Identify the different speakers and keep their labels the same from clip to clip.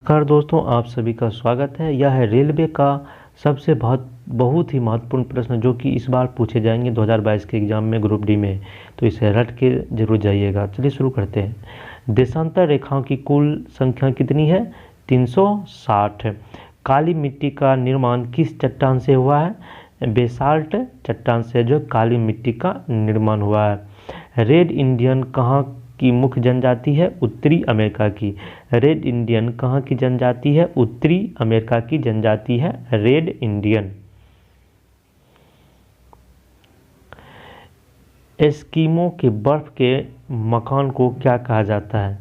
Speaker 1: नमस्कार दोस्तों, आप सभी का स्वागत है। यह है रेलवे का सबसे बहुत ही महत्वपूर्ण प्रश्न जो कि इस बार पूछे जाएंगे 2022 के एग्जाम में ग्रुप डी में। तो इसे रट के जरूर जाइएगा। चलिए शुरू करते हैं। देशांतर रेखाओं की कुल संख्या कितनी है? 360। काली मिट्टी का निर्माण किस चट्टान से हुआ है? बेसाल्ट चट्टान से जो काली मिट्टी का निर्माण हुआ है। रेड इंडियन कहाँ की मुख्य जनजाति है? उत्तरी अमेरिका की। रेड इंडियन कहाँ की जनजाति है? उत्तरी अमेरिका की जनजाति है रेड इंडियन। एस्किमो के बर्फ के मकान को क्या कहा जाता है?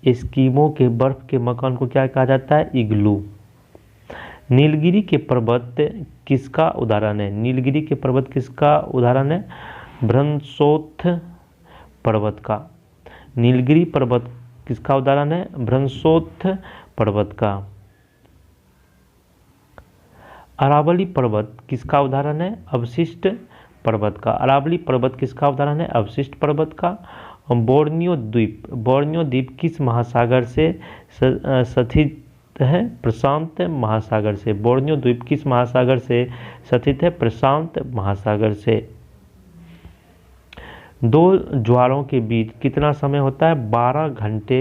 Speaker 1: एस्किमो के बर्फ के मकान को क्या कहा जाता है? इग्लू। नीलगिरी के पर्वत किसका उदाहरण है? नीलगिरी के पर्वत किसका उदाहरण है? भ्रंशोत्थ पर्वत का। नीलगिरी पर्वत किसका उदाहरण है? भ्रंशोत्थ पर्वत का। अरावली पर्वत किसका उदाहरण है? अवशिष्ट पर्वत का। अरावली पर्वत किसका उदाहरण है? अवशिष्ट पर्वत का। बोर्नियो द्वीप किस महासागर से स्थित है? प्रशांत महासागर से। बोर्नियो द्वीप किस महासागर से स्थित है? प्रशांत महासागर से। दो ज्वारों के बीच कितना समय होता है? 12 घंटे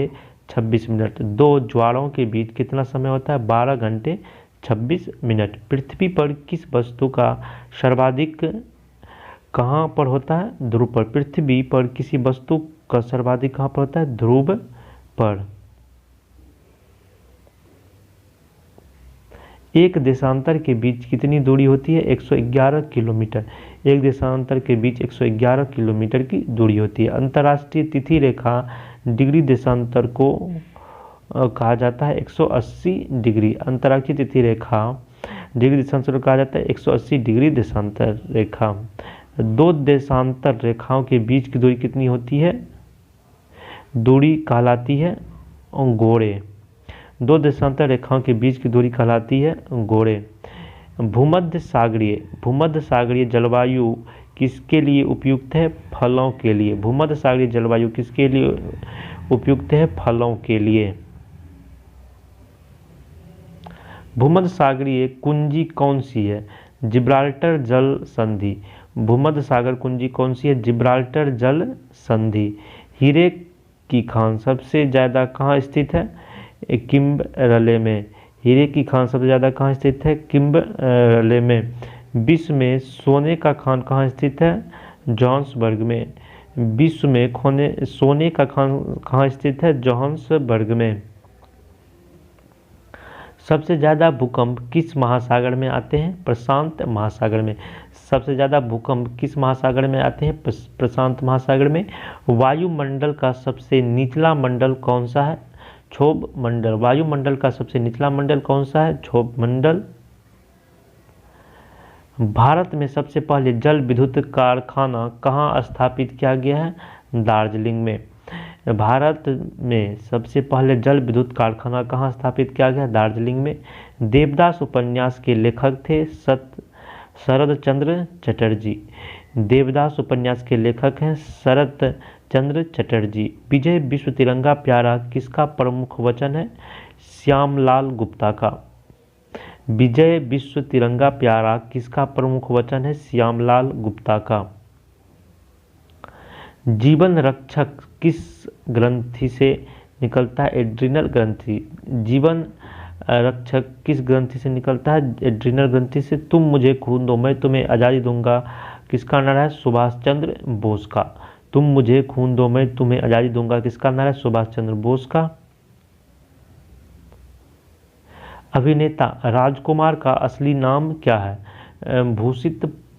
Speaker 1: 26 मिनट। दो ज्वारों के बीच कितना समय होता है? 12 घंटे 26 मिनट। पृथ्वी पर किस वस्तु का सर्वाधिक कहाँ पर होता है? ध्रुव पर। पृथ्वी पर किसी वस्तु का सर्वाधिक कहाँ पर होता है? ध्रुव पर। एक देशांतर के बीच कितनी दूरी होती है? 111 किलोमीटर। एक देशांतर के बीच 111 किलोमीटर की दूरी होती है। अंतर्राष्ट्रीय तिथि रेखा डिग्री देशांतर को कहा जाता है 180 डिग्री। अंतर्राष्ट्रीय तिथि रेखा डिग्री देशांतर को कहा जाता है 180 डिग्री देशांतर रेखा। दो देशांतर रेखाओं के बीच की दूरी कितनी होती है? दूरी कहलाती है गोरे। दो देशांतर रेखाओं के बीच की दूरी कहलाती है गोरे। भूमध्य सागरीय जलवायु किसके लिए उपयुक्त है? फलों के लिए। भूमध्य सागरीय जलवायु किसके लिए उपयुक्त है? फलों के लिए। भूमध्य सागरीय कुंजी कौन सी है? जिब्राल्टर जल संधि। भूमध्य सागर कुंजी कौन सी है? जिब्राल्टर जल संधि। हीरे की खान सबसे ज्यादा कहाँ स्थित है? किम्बरले में। हीरे की खान सबसे ज़्यादा कहाँ स्थित है? किम्बरले में। विश्व में सोने का खान कहाँ स्थित है? जोहान्सबर्ग में। विश्व में सोने का खान कहाँ स्थित है? जोहान्सबर्ग में। सबसे ज़्यादा भूकंप किस महासागर में आते हैं? प्रशांत महासागर में। सबसे ज़्यादा भूकंप किस महासागर में आते हैं? प्रशांत महासागर में। वायुमंडल का सबसे निचला मंडल कौन सा है? क्षोभ मंडल। वायुमंडल का सबसे निचला मंडल कौन सा है? क्षोभ मंडल। भारत में सबसे पहले जल विद्युत कारखाना कहाँ स्थापित किया गया है? दार्जिलिंग में। भारत में सबसे पहले जल विद्युत कारखाना कहाँ स्थापित किया गया? दार्जिलिंग में। देवदास उपन्यास के लेखक थे शरद चंद्र चटर्जी। देवदास उपन्यास के लेखक हैं शरद चंद्र चटर्जी। विजय विश्व तिरंगा प्यारा किसका प्रमुख वचन है? श्यामलाल गुप्ता का। विजय विश्व तिरंगा प्यारा किसका प्रमुख वचन है? श्यामलाल गुप्ता का। जीवन रक्षक किस ग्रंथि से निकलता है? एड्रिनल ग्रंथि। जीवन रक्षक किस ग्रंथि से निकलता है? एड्रिनल ग्रंथि से। तुम मुझे खून दो मैं तुम्हें आज़ादी दूंगा किसका नारा है? सुभाष चंद्र बोस का। तुम मुझे खून दो मैं तुम्हें आज़ादी दूंगा किसका नारा है? सुभाष चंद्र बोस का। अभिनेता राजकुमार का असली नाम क्या है?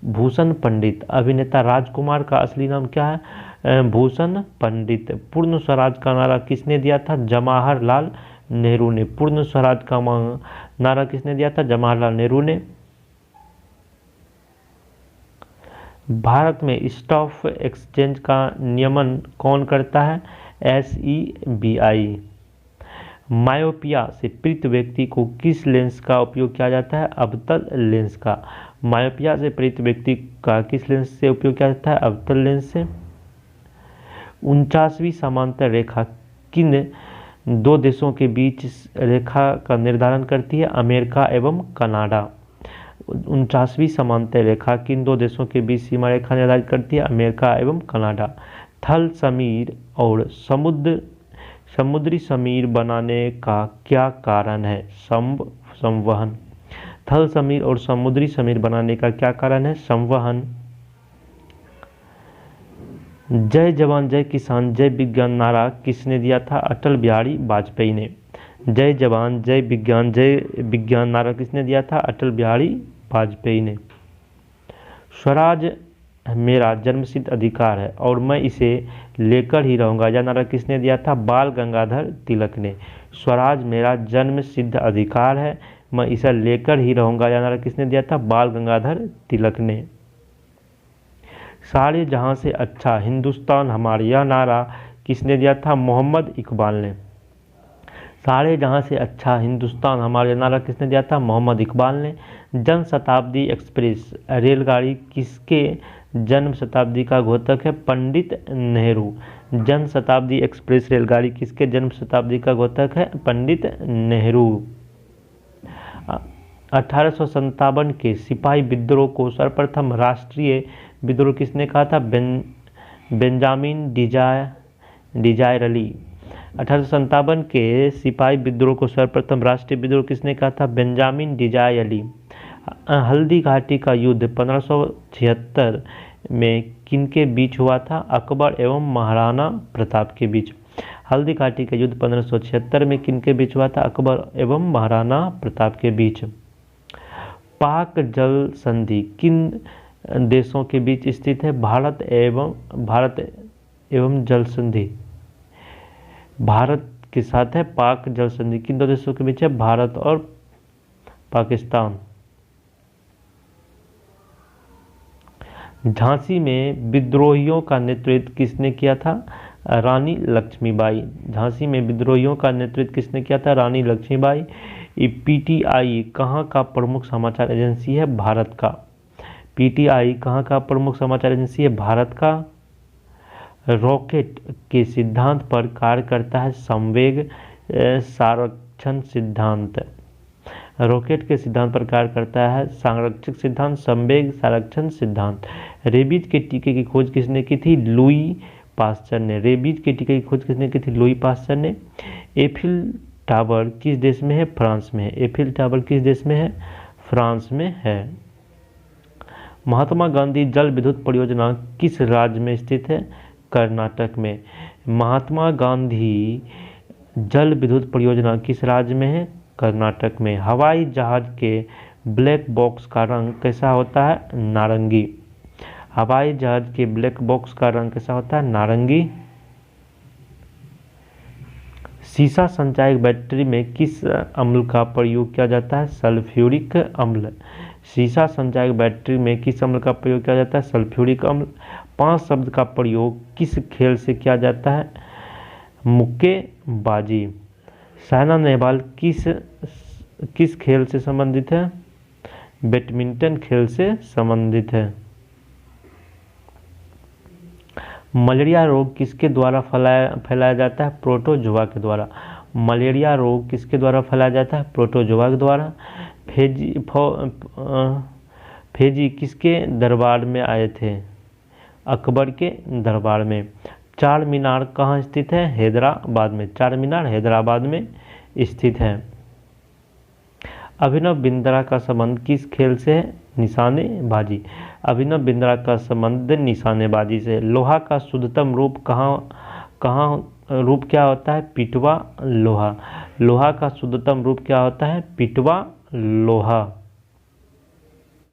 Speaker 1: भूषण पंडित। अभिनेता राजकुमार का असली नाम क्या है? भूषण पंडित। पूर्ण स्वराज का नारा किसने दिया था? जवाहरलाल नेहरू ने। पूर्ण स्वराज का नारा किसने दिया था? जवाहरलाल नेहरू ने। भारत में स्टॉक एक्सचेंज का नियमन कौन करता है? SEBI। मायोपिया से पीड़ित व्यक्ति को किस लेंस का उपयोग किया जाता है? अवतल लेंस का। मायोपिया से पीड़ित व्यक्ति का किस लेंस से उपयोग किया जाता है? अवतल लेंस से। 49वीं समांतर रेखा किन दो देशों के बीच रेखा का निर्धारण करती है? अमेरिका एवं कनाडा। 49वीं समांतर रेखा किन दो देशों के बीच सीमा रेखा निर्धारित करती है? अमेरिका एवं कनाडा। थल समीर और समुद्री समीर बनाने का क्या कारण है? संवहन। थल समीर और समुद्री समीर बनाने का क्या कारण है? संवहन। जय जवान जय किसान जय विज्ञान नारा किसने दिया था? अटल बिहारी वाजपेयी ने। जय जवान जय विज्ञान नारा किसने दिया था? अटल बिहारी वाजपेयी ने। स्वराज मेरा जन्मसिद्ध अधिकार है और मैं इसे लेकर ही रहूंगा, यह नारा किसने दिया था? बाल गंगाधर तिलक ने। स्वराज मेरा जन्मसिद्ध अधिकार है, मैं इसे लेकर ही रहूंगा, यह नारा किसने दिया था? बाल गंगाधर तिलक ने। सारे जहां से अच्छा हिंदुस्तान हमारा, यह नारा किसने दिया था? मोहम्मद इकबाल ने। सारे जहां से अच्छा हिंदुस्तान हमारा, यह नारा किसने दिया था? मोहम्मद इकबाल ने। जन शताब्दी एक्सप्रेस रेलगाड़ी किसके जन्म शताब्दी का घोतक है? पंडित नेहरू। जन शताब्दी एक्सप्रेस रेलगाड़ी किसके जन्म शताब्दी का घोतक है? पंडित नेहरू। 1857 के सिपाही विद्रोह को सर्वप्रथम राष्ट्रीय विद्रोह किसने कहा था? बेंजामिन डिजायरली। 1857 के सिपाही विद्रोह को सर्वप्रथम राष्ट्रीय विद्रोह किसने कहा था? बेंजामिन डिजायरली। हल्दी घाटी का युद्ध 1576 में किनके बीच हुआ था? अकबर एवं महाराणा प्रताप के बीच। हल्दी घाटी का युद्ध 1576 में किनके बीच हुआ था? अकबर एवं महाराणा प्रताप के बीच। पाक जल संधि किन देशों के बीच स्थित है? भारत एवं जल संधि भारत के साथ है। पाक जल संधि किन दो देशों के बीच है? भारत और पाकिस्तान। झांसी में विद्रोहियों का नेतृत्व किसने किया था? रानी लक्ष्मीबाई। झांसी में विद्रोहियों का नेतृत्व किसने किया था? रानी लक्ष्मीबाई। पीटीआई कहाँ का प्रमुख समाचार एजेंसी है? भारत का। पीटीआई कहाँ का प्रमुख समाचार एजेंसी है? भारत का। रॉकेट के सिद्धांत पर कार्य करता है? संवेग संरक्षण सिद्धांत। रॉकेट के सिद्धांत पर कार्य करता है संरक्षक सिद्धांत, संवेग संरक्षण सिद्धांत। रेबीज के टीके की खोज किसने की थी? लुई पास्चर ने। रेबीज के टीके की खोज किसने की थी? लुई पास्चर ने। एफिल टावर किस देश में है? फ्रांस में है। एफिल टावर किस देश में है? फ्रांस में है। महात्मा गांधी जल विद्युत परियोजना किस राज्य में स्थित है? कर्नाटक में। महात्मा गांधी जल विद्युत परियोजना किस राज्य में है? कर्नाटक में। हवाई जहाज के ब्लैक बॉक्स का रंग कैसा होता है? नारंगी। हवाई जहाज के ब्लैक बॉक्स का रंग कैसा होता है? नारंगी। सीसा संचायक बैटरी में किस अम्ल का प्रयोग किया जाता है? सल्फ्यूरिक अम्ल। सीसा संचायक बैटरी में किस अम्ल का प्रयोग किया जाता है? सल्फ्यूरिक अम्ल। 5 शब्द का प्रयोग किस खेल से किया जाता है? मुक्केबाजी। साइना नेहवाल किस खेल से संबंधित है? बैडमिंटन खेल से संबंधित है। मलेरिया रोग किसके द्वारा फैलाया जाता है? प्रोटोजोआ के द्वारा। मलेरिया रोग किसके द्वारा फैलाया जाता है? प्रोटोजोआ के द्वारा। फेजी किसके दरबार में आए थे? अकबर के दरबार में। चार मीनार कहाँ स्थित है? हैदराबाद में। चार मीनार हैदराबाद में स्थित है। अभिनव बिंद्रा का संबंध किस खेल से है? निशानेबाजी। अभिनव बिंद्रा का संबंध निशानेबाजी से। लोहा का शुद्धतम रूप रूप क्या होता है? पिटवा लोहा। लोहा का शुद्धतम रूप क्या होता है? पिटवा लोहा।